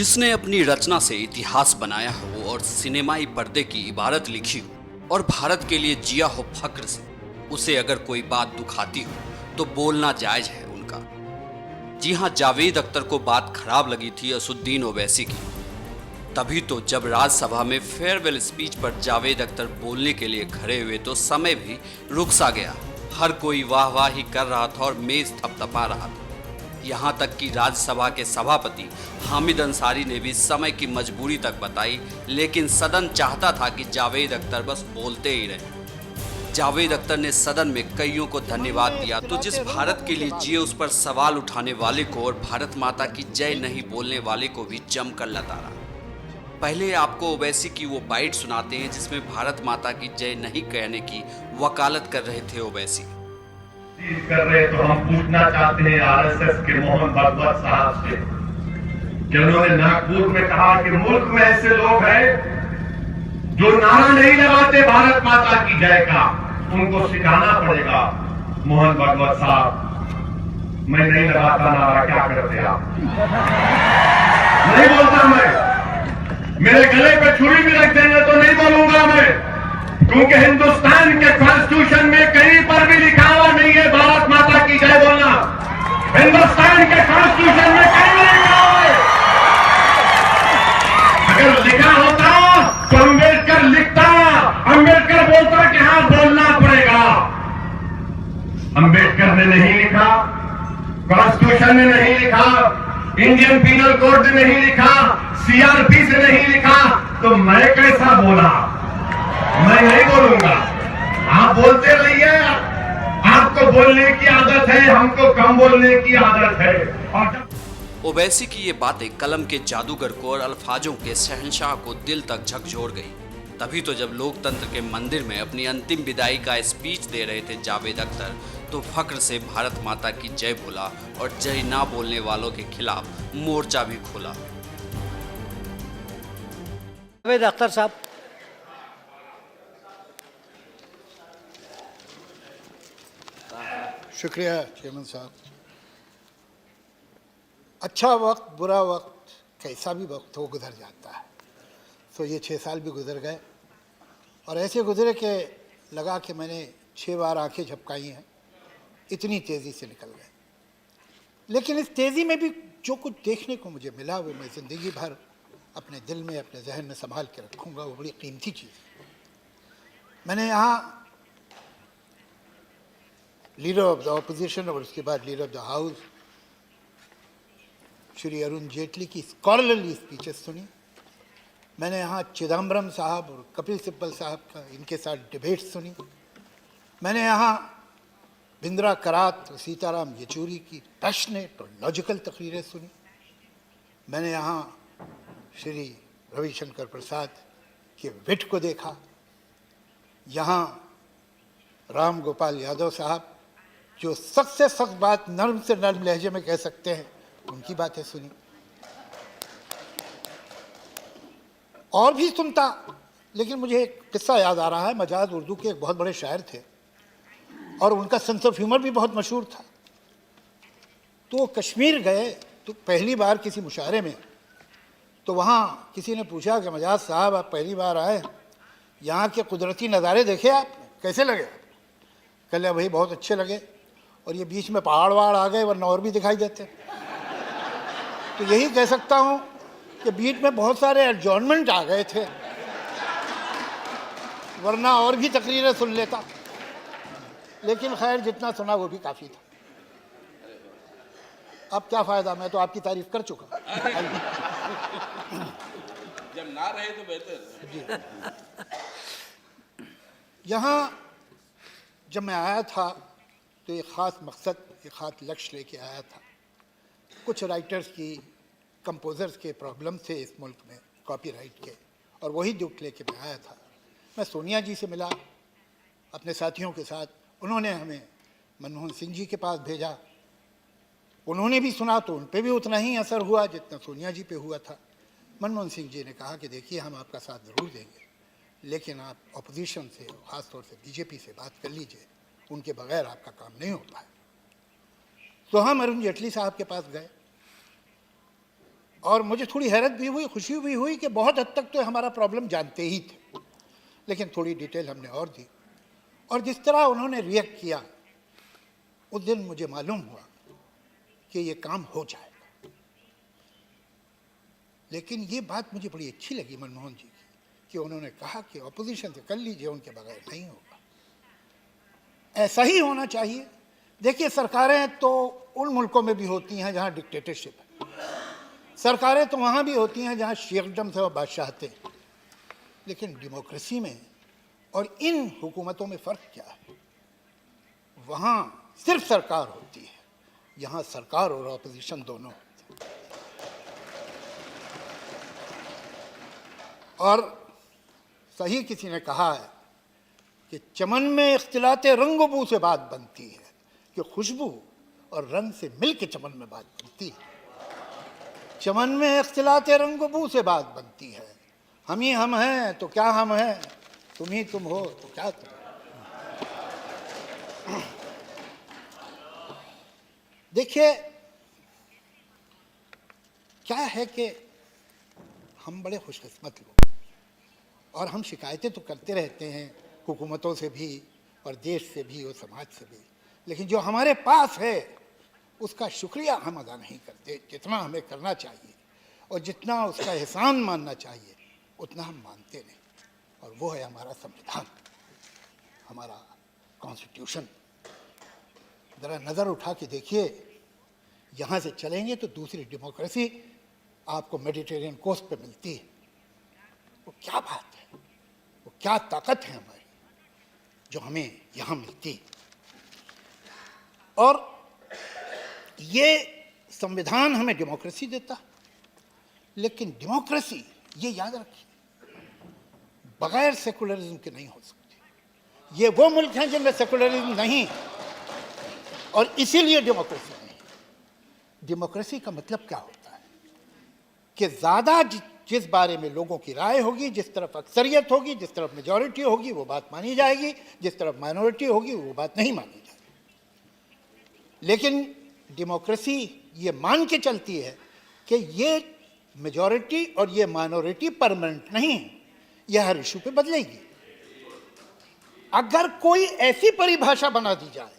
जिसने अपनी रचना से इतिहास बनाया हो और सिनेमाई पर्दे की इबारत लिखी हो और भारत के लिए जिया हो फक्र से, उसे अगर कोई बात दुखाती हो तो बोलना जायज है उनका। जी हाँ, जावेद अख्तर को बात खराब लगी थी असुद्दीन ओवैसी की। तभी तो जब राज्यसभा में फेयरवेल स्पीच पर जावेद अख्तर बोलने के लिए खड़े हुए तो समय भी रुक सा गया। हर कोई वाह वाह ही कर रहा था और मेज थपथपा रहा था। यहाँ तक कि राज्यसभा के सभापति हामिद अंसारी ने भी समय की मजबूरी तक बताई, लेकिन सदन चाहता था कि जावेद अख्तर बस बोलते ही रहे। जावेद अख्तर ने सदन में कईयों को धन्यवाद दिया तो जिस भारत के लिए जिए उस पर सवाल उठाने वाले को और भारत माता की जय नहीं बोलने वाले को भी जमकर लताड़ा। पहले आपको ओवैसी की वो बाइट सुनाते हैं जिसमें भारत माता की जय नहीं कहने की वकालत कर रहे थे ओवैसी। कर रहे तो हम पूछना चाहते हैं आरएसएस के मोहन भागवत साहब से, जिन्होंने नागपुर में कहा कि मुल्क में ऐसे लोग हैं जो नारा नहीं लगाते भारत माता की जय का, उनको सिखाना पड़ेगा। मोहन भागवत साहब, मैं नहीं लगाता नारा, क्या करते आप? नहीं बोलता मैं, मेरे गले पे छुरी भी रख देंगे तो नहीं बोलूंगा मैं, क्योंकि हिंदुस्तान के कॉन्स्टिट्यूशन में कहीं पर भी लिखा हुआ नहीं है भारत माता की जय बोलना। हिंदुस्तान के कॉन्स्टिट्यूशन में कहीं नहीं लिखा हुआ है। अगर लिखा होता तो अंबेडकर लिखता, अंबेडकर बोलता कि हाँ बोलना पड़ेगा। अंबेडकर ने नहीं लिखा, कॉन्स्टिट्यूशन ने नहीं लिखा, इंडियन पीनल कोड ने नहीं लिखा, सीआरपी से नहीं लिखा, तो मैं कैसा बोला? मैं नहीं बोलूंगा। आप बोलते रहिए, आपको बोलने की आदत है, हमको कम बोलने की आदत है। और ओवैसी की ये बातें कलम के जादूगर को और अल्फाजों के शहंशाह को दिल तक झकझोर गई। तभी तो जब लोकतंत्र के मंदिर में अपनी अंतिम विदाई का स्पीच दे रहे थे जावेद अख्तर, तो फक्र से भारत माता की जय बोला और जय ना बोलने वालों के खिलाफ मोर्चा भी खोला। जावेद अख्तर साहब, शुक्रिया चेयरमैन साहब। अच्छा वक्त, बुरा वक्त, कैसा भी वक्त हो गुजर जाता है। तो ये 6 साल भी गुजर गए और ऐसे गुजरे कि लगा कि मैंने 6 बार आंखें झपकाई हैं, इतनी तेज़ी से निकल गए। लेकिन इस तेज़ी में भी जो कुछ देखने को मुझे मिला वो मैं ज़िंदगी भर अपने दिल में, अपने जहन में संभाल के रखूँगा। वो बड़ी कीमती चीज़। मैंने यहाँ लीडर ऑफ द ऑपोजिशन और उसके बाद leader of the house Shri Arun Jaitley की स्कॉलरली स्पीचेस सुनी। मैंने यहाँ चिदम्बरम साहब और कपिल सिब्बल साहब का इनके साथ डिबेट सुनी। मैंने यहाँ बिंद्रा करात और सीताराम येचूरी की पैशनेट और लॉजिकल तकरीरें सुनी। मैंने यहाँ श्री रविशंकर प्रसाद के विट को देखा। यहाँ राम गोपाल यादव साहब जो सख्त से सख्त बात नर्म से नर्म लहजे में कह सकते हैं, उनकी बातें सुनी। और भी सुनता, लेकिन मुझे एक किस्सा याद आ रहा है। मजाज उर्दू के एक बहुत बड़े शायर थे और उनका सेंस ऑफ ह्यूमर भी बहुत मशहूर था। तो वो कश्मीर गए तो पहली बार किसी मुशायरे में, तो वहाँ किसी ने पूछा कि मजाज साहब आप पहली बार आए, यहाँ के कुदरती नज़ारे देखे आप, कैसे लगे? कल भाई बहुत अच्छे लगे, और ये बीच में पहाड़ वहाड़ आ गए वरना और भी दिखाई देते। तो यही कह सकता हूँ कि बीच में बहुत सारे एडजॉर्नमेंट आ गए थे, वरना और भी तकरीरें सुन लेता। लेकिन खैर जितना सुना वो भी काफ़ी था। अब क्या फ़ायदा, मैं तो आपकी तारीफ कर चुका। जब ना रहे तो बेहतर। यहाँ जब मैं आया था तो एक ख़ास मकसद, एक ख़ास लक्ष्य लेके आया था। कुछ राइटर्स की, कंपोज़र्स के प्रॉब्लम थे इस मुल्क में कॉपीराइट के, और वही दुख लेके मैं आया था। मैं सोनिया जी से मिला अपने साथियों के साथ। उन्होंने हमें मनमोहन सिंह जी के पास भेजा। उन्होंने भी सुना तो उन पर भी उतना ही असर हुआ जितना सोनिया जी पे हुआ था। मनमोहन सिंह जी ने कहा कि देखिए हम आपका साथ ज़रूर देंगे, लेकिन आप अपोजिशन से, ख़ास तौर से बीजेपी से बात कर लीजिए, उनके बगैर आपका काम नहीं हो पाए। तो हम अरुण जेटली साहब के पास गए। और मुझे थोड़ी हैरत भी हुई, खुशी भी हुई कि बहुत हद तक तो हमारा प्रॉब्लम जानते ही थे, लेकिन थोड़ी डिटेल हमने और दी। और जिस तरह उन्होंने रिएक्ट किया, उस दिन मुझे मालूम हुआ कि ये काम हो जाएगा। लेकिन ये बात मुझे बड़ी अच्छी लगी मनमोहन जी की, कि उन्होंने कहा कि ऑपोजिशन से कर लीजिए, उनके बगैर नहीं होगा। ऐसा ही होना चाहिए। देखिए, सरकारें तो उन मुल्कों में भी होती हैं जहाँ डिक्टेटरशिप है, सरकारें तो वहाँ भी होती हैं जहाँ शेखडम से और बादशाहते हैं, लेकिन डेमोक्रेसी में और इन हुकूमतों में फ़र्क क्या है? वहाँ सिर्फ सरकार होती है, यहाँ सरकार और ऑपोजिशन दोनों होते हैं। और सही किसी ने कहा है कि चमन में इख्तिलाते रंग बू से बात बनती है, कि खुशबू और रंग से मिल के चमन में बात बनती है। चमन में इख्तिलाते रंग बू से बात बनती है। हम ही हम हैं तो क्या हम हैं, तुम ही तुम हो तो क्या तुम। देखिए, क्या है कि हम बड़े खुशकिस्मत लोग, और हम शिकायतें तो करते रहते हैं हुकूमतों से भी और देश से भी और समाज से भी, लेकिन जो हमारे पास है उसका शुक्रिया हम अदा नहीं करते जितना हमें करना चाहिए, और जितना उसका एहसान मानना चाहिए उतना हम मानते नहीं। और वो है हमारा संविधान, हमारा कॉन्स्टिट्यूशन। ज़रा नज़र उठा के देखिए, यहाँ से चलेंगे तो दूसरी डेमोक्रेसी आपको मेडिटेरियन कोस्ट पे मिलती है। वो क्या बात है, वो क्या ताकत है हमारी जो हमें यहाँ मिलती है। और ये संविधान हमें डेमोक्रेसी देता, लेकिन डेमोक्रेसी, ये याद रखिए, बगैर सेकुलरिज्म के नहीं हो सकती। ये वो मुल्क हैं जिनमें सेकुलरिज्म नहीं, और इसीलिए डेमोक्रेसी नहीं। डेमोक्रेसी का मतलब क्या होता है कि ज़्यादा जिस बारे में लोगों की राय होगी, जिस तरफ अक्सरियत होगी, जिस तरफ मेजॉरिटी होगी, वो बात मानी जाएगी, जिस तरफ माइनॉरिटी होगी वो बात नहीं मानी जाएगी। लेकिन डेमोक्रेसी ये मान के चलती है कि ये मेजॉरिटी और ये माइनॉरिटी परमानेंट नहीं है, ये हर इशू पे बदलेगी। अगर कोई ऐसी परिभाषा बना दी जाए,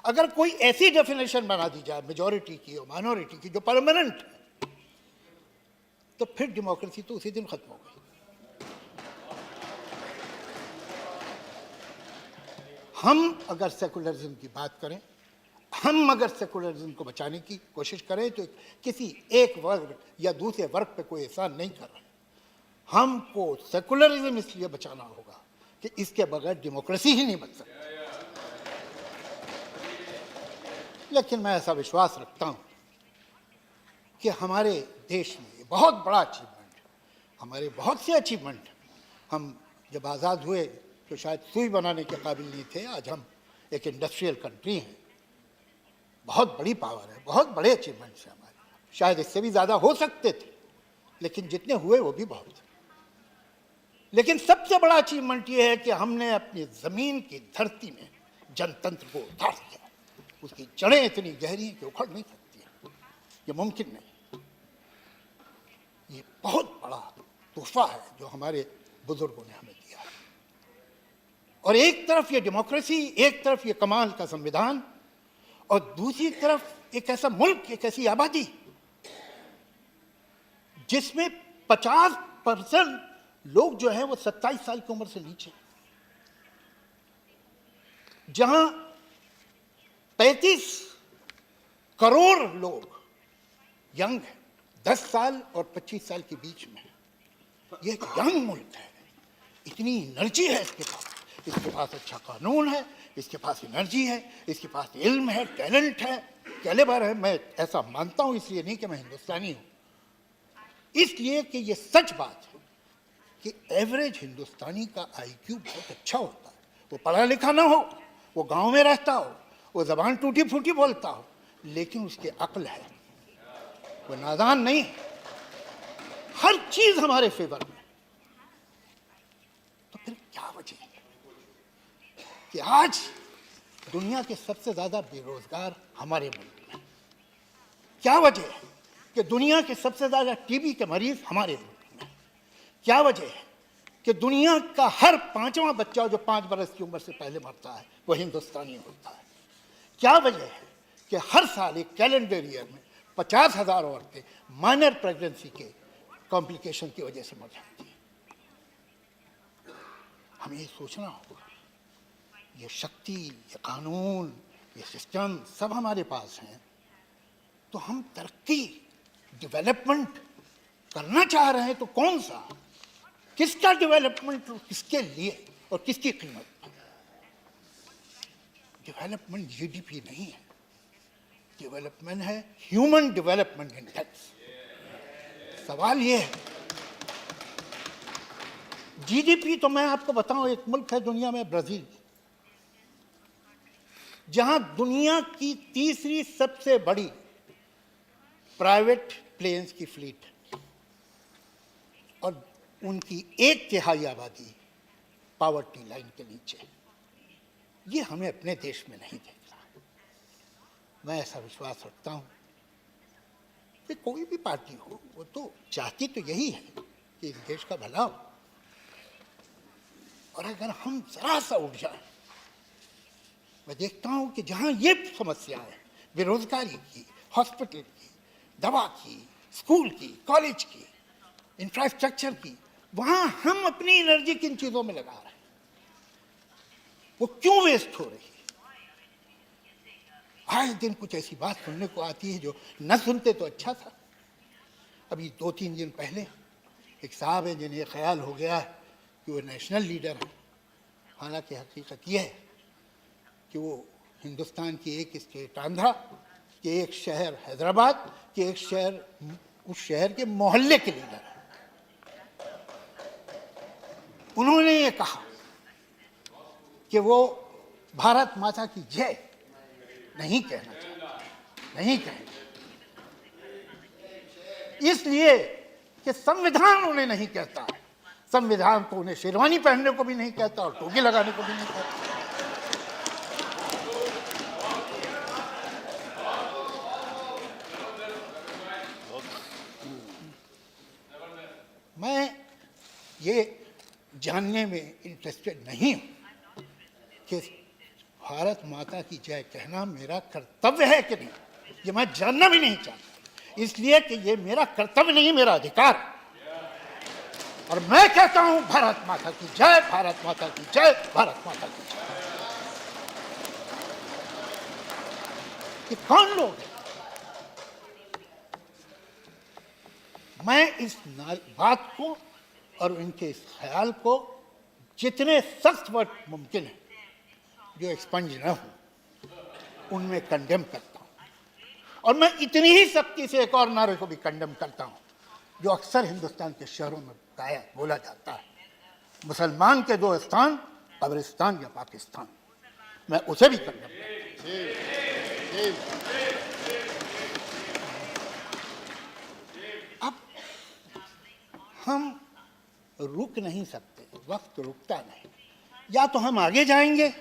अगर कोई ऐसी डेफिनेशन बना दी जाए मेजॉरिटी की और माइनॉरिटी की जो परमानेंट है, तो फिर डेमोक्रेसी तो उसी दिन खत्म हो गई। हम अगर सेकुलरिज्म की बात करें, हम अगर सेकुलरिज्म को बचाने की कोशिश करें, तो किसी एक वर्ग या दूसरे वर्ग पे कोई एहसान नहीं कर रहे। हमको सेकुलरिज्म इसलिए बचाना होगा कि इसके बगैर डेमोक्रेसी ही नहीं बच सकती। लेकिन मैं ऐसा विश्वास रखता हूं कि हमारे देश में ये बहुत बड़ा अचीवमेंट है, हमारे बहुत से अचीवमेंट। हम जब आज़ाद हुए तो शायद सुई बनाने के काबिल नहीं थे, आज हम एक इंडस्ट्रियल कंट्री हैं, बहुत बड़ी पावर है, बहुत बड़े अचीवमेंट्स हैं हमारे। शायद इससे भी ज़्यादा हो सकते थे, लेकिन जितने हुए वो भी बहुत थे। लेकिन सबसे बड़ा अचीवमेंट ये है कि हमने अपनी ज़मीन की धरती में जनतंत्र को उतार दिया। उसकी जड़ें इतनी गहरी हैं कि उखड़ नहीं सकती हैं, ये मुमकिन नहीं। ये बहुत बड़ा तोहफा है जो हमारे बुजुर्गों ने हमें दिया है। और एक तरफ ये डेमोक्रेसी, एक तरफ ये कमाल का संविधान, और दूसरी तरफ एक ऐसा मुल्क, एक ऐसी आबादी जिसमें 50% लोग जो हैं वो 27 साल की उम्र से नीचे, जहां 35 करोड़ लोग यंग हैं, 10 साल और 25 साल के बीच में। ये एक यंग मुल्क है, इतनी एनर्जी है इसके पास अच्छा कानून है, इसके पास एनर्जी है, इसके पास इल्म है, टैलेंट है, कैलिबर है। मैं ऐसा मानता हूं, इसलिए नहीं कि मैं हिंदुस्तानी हूं, इसलिए कि ये सच बात है कि एवरेज हिंदुस्तानी का आईक्यू बहुत अच्छा होता है। वो पढ़ा लिखा ना हो, वो गांव में रहता हो, वो जबान टूटी फूटी बोलता हो, लेकिन उसके अक्ल है, वो नादान नहीं है। हर चीज हमारे फेवर में। तो फिर क्या वजह है कि आज दुनिया के सबसे ज्यादा बेरोजगार हमारे मुल्क में? क्या वजह है? कि दुनिया के सबसे ज़्यादा टीबी के मरीज हमारे मुल्क में। क्या वजह है कि दुनिया का हर 5वां बच्चा जो 5 बरस की उम्र से पहले मरता है वो हिंदुस्तानी होता है। क्या वजह है कि हर साल एक कैलेंडर ईयर में 50,000 औरतें माइनर प्रेगनेंसी के कॉम्प्लिकेशन की वजह से मर जाती हैं। हमें ये सोचना होगा, ये शक्ति, ये कानून, ये सिस्टम सब हमारे पास हैं, तो हम तरक्की, डेवलपमेंट करना चाह रहे हैं तो कौन सा, किसका डेवलपमेंट, किसके लिए और किसकी कीमत? डेवलपमेंट जीडीपी नहीं है, डेवलपमेंट है ह्यूमन डेवलपमेंट इंडेक्स। सवाल ये है, जीडीपी तो मैं आपको बताऊं, एक मुल्क है दुनिया में ब्राजील, जहां दुनिया की तीसरी सबसे बड़ी प्राइवेट प्लेन्स की फ्लीट और उनकी 1/3 आबादी पावर्टी लाइन के नीचे। ये हमें अपने देश में नहीं देखना। मैं ऐसा विश्वास रखता हूं कि कोई भी पार्टी हो वो तो चाहती तो यही है कि इस देश का भला हो, और अगर हम जरा सा उठ जाए, मैं देखता हूं कि जहां ये समस्याएं, बेरोजगारी की, हॉस्पिटल की, दवा की, स्कूल की, कॉलेज की, इंफ्रास्ट्रक्चर की, वहां हम अपनी एनर्जी किन चीजों में लगा रहे हैं, वो क्यों वेस्ट हो रही है? आए दिन कुछ ऐसी बात सुनने को आती है जो न सुनते तो अच्छा था। अभी 2-3 दिन पहले एक साहब है जिन्हें ख्याल हो गया कि वो नेशनल लीडर है, हालांकि हकीकत यह है कि वो हिंदुस्तान की एक स्टेट आंध्रा, कि एक शहर हैदराबाद, कि एक शहर, उस शहर के मोहल्ले के लीडर है। उन्होंने ये कहा कि वो भारत माता की जय नहीं कहना चाहते, नहीं कहेंगे, इसलिए कि संविधान उन्हें नहीं कहता, संविधान तो उन्हें शेरवानी पहनने को भी नहीं कहता और टोपी लगाने को भी नहीं कहता। मैं ये जानने में इंटरेस्टेड नहीं हूं कि भारत माता की जय कहना मेरा कर्तव्य है कि नहीं, ये मैं जानना भी नहीं चाहता, इसलिए कि ये मेरा कर्तव्य नहीं, मेरा अधिकार। और मैं कहता हूं भारत माता की जय, भारत माता की जय, भारत माता की जय। ये कौन लोग हैं? मैं इस बात को और इनके इस ख्याल को जितने सख्त वर्ड मुमकिन है जो एक्सपंज न हो उनमें कंडेम करता हूं, और मैं इतनी ही सख्ती से एक और नारे को भी कंडेम करता हूं जो अक्सर हिंदुस्तान के शहरों में बोला जाता है, मुसलमान के 2 स्थान, कब्रिस्तान या पाकिस्तान। मैं उसे भी कंडेम करता हूं। अब हम रुक नहीं सकते, वक्त रुकता नहीं, या तो हम आगे जाएंगे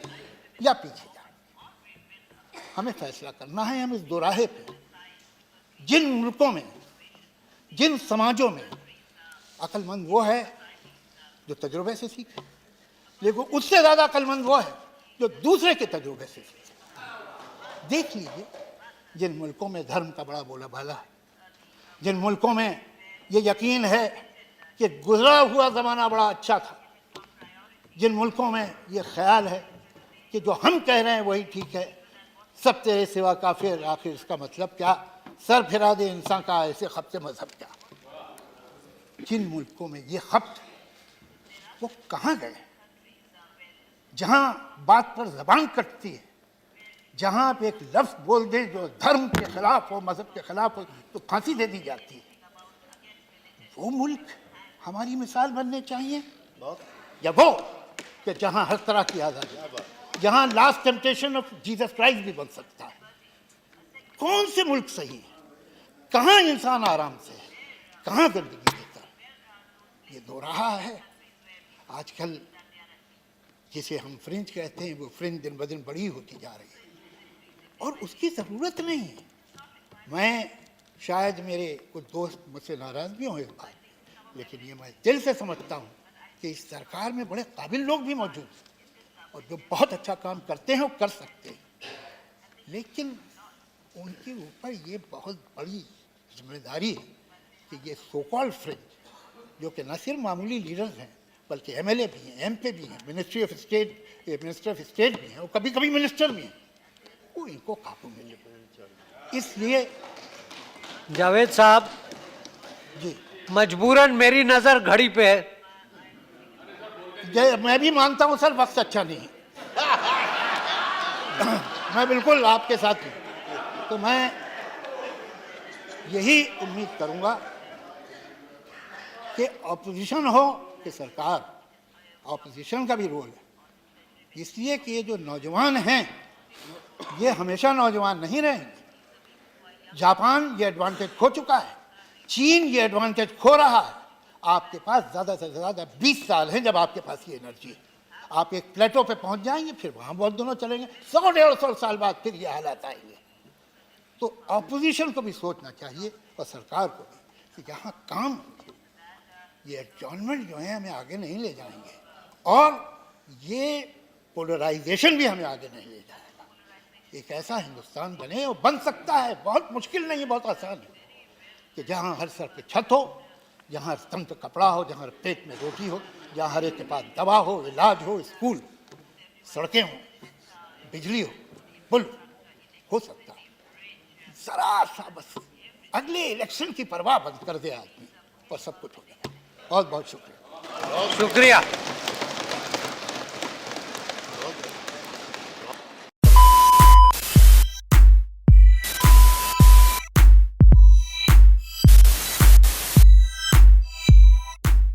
या पीछे जाएंगे। हमें फैसला करना है। हम इस दोराहे पे जिन मुल्कों में, जिन समाजों में अक्लमंद वो है जो तजुर्बे से सीखे, लेकिन उससे ज्यादा अक्लमंद वो है जो दूसरे के तजुर्बे से सीखे। देख लीजिए, जिन मुल्कों में धर्म का बड़ा बोलाबाला है, जिन मुल्कों में ये यकीन है कि गुजरा हुआ ज़माना बड़ा अच्छा था, जिन मुल्कों में ये ख्याल है कि जो हम कह रहे हैं वही ठीक है, सब तेरे सिवा काफिर, आखिर इसका मतलब क्या, सर फिरा दे इंसान का ऐसे खपते मजहब क्या। जिन मुल्कों में ये खपत, वो कहाँ गए? जहाँ बात पर जबान कटती है, जहाँ आप एक लफ्ज़ बोल दें जो धर्म के खिलाफ हो, मजहब के खिलाफ हो, तो फांसी दे दी जाती है। वो मुल्क हमारी मिसाल बनने चाहिए, या वो कि जहाँ हर तरह की आज़ादी, जहाँ last temptation of Jesus Christ भी बन सकता है। कौन से मुल्क सही है? कहाँ इंसान आराम से है, कहाँ जिंदगी देता है? ये दोराहा है। आजकल जिसे हम फ्रिंज कहते हैं, वो फ्रिंज दिन ब दिन बड़ी होती जा रही है और उसकी ज़रूरत नहीं है। मैं शायद मेरे कुछ दोस्त मुझसे नाराज भी हों इस बात में, लेकिन ये मैं दिल से समझता हूँ कि इस सरकार में बड़े काबिल लोग भी मौजूद हैं और जो बहुत अच्छा काम करते हैं वो कर सकते हैं, लेकिन उनके ऊपर ये बहुत बड़ी जिम्मेदारी है कि ये सो कॉल्ड फ्रिंज जो कि न सिर्फ मामूली लीडर्स हैं बल्कि एमएलए भी हैं, एमपी भी हैं, मिनिस्टर ऑफ स्टेट भी हैं और कभी कभी मिनिस्टर भी हैं, वो इनको काबू में ले। इसलिए जावेद साहब, जी मजबूरन मेरी नजर घड़ी पे है। मैं भी मानता हूं सर, वक्त अच्छा नहीं है। मैं बिल्कुल आपके साथ हूं, तो मैं यही उम्मीद करूंगा कि ऑपोजिशन हो कि सरकार, ऑपोजिशन का भी रोल है, इसलिए कि ये जो नौजवान हैं ये हमेशा नौजवान नहीं रहेंगे। जापान ये एडवांटेज खो चुका है, चीन ये एडवांटेज खो रहा है। आपके पास ज़्यादा से ज़्यादा 20 साल हैं जब आपके पास ये एनर्जी है। आप एक प्लेटो पे पहुंच जाएंगे, फिर वहाँ बहुत दोनों चलेंगे, 100-150 साल बाद फिर ये हालात आएंगे। तो अपोजिशन को भी सोचना चाहिए और सरकार को भी कि यहाँ काम, ये एडजॉर्नमेंट जो है हमें आगे नहीं ले जाएंगे और ये पोलराइजेशन भी हमें आगे नहीं ले जाएगा। एक ऐसा हिंदुस्तान बने और बन सकता है, बहुत मुश्किल नहीं है, बहुत आसान है, कि जहाँ हर सर पे छत हो, जहाँ स्तंभ पे कपड़ा हो, जहाँ पेट में रोटी हो, जहाँ हर एक के पास दवा हो, इलाज हो, स्कूल, सड़कें हो, बिजली हो, पुल हो सकता है। जरा सा बस अगले इलेक्शन की परवाह बंद कर दे आदमी और सब कुछ हो जाएगा। बहुत बहुत शुक्रिया। शुक्रिया।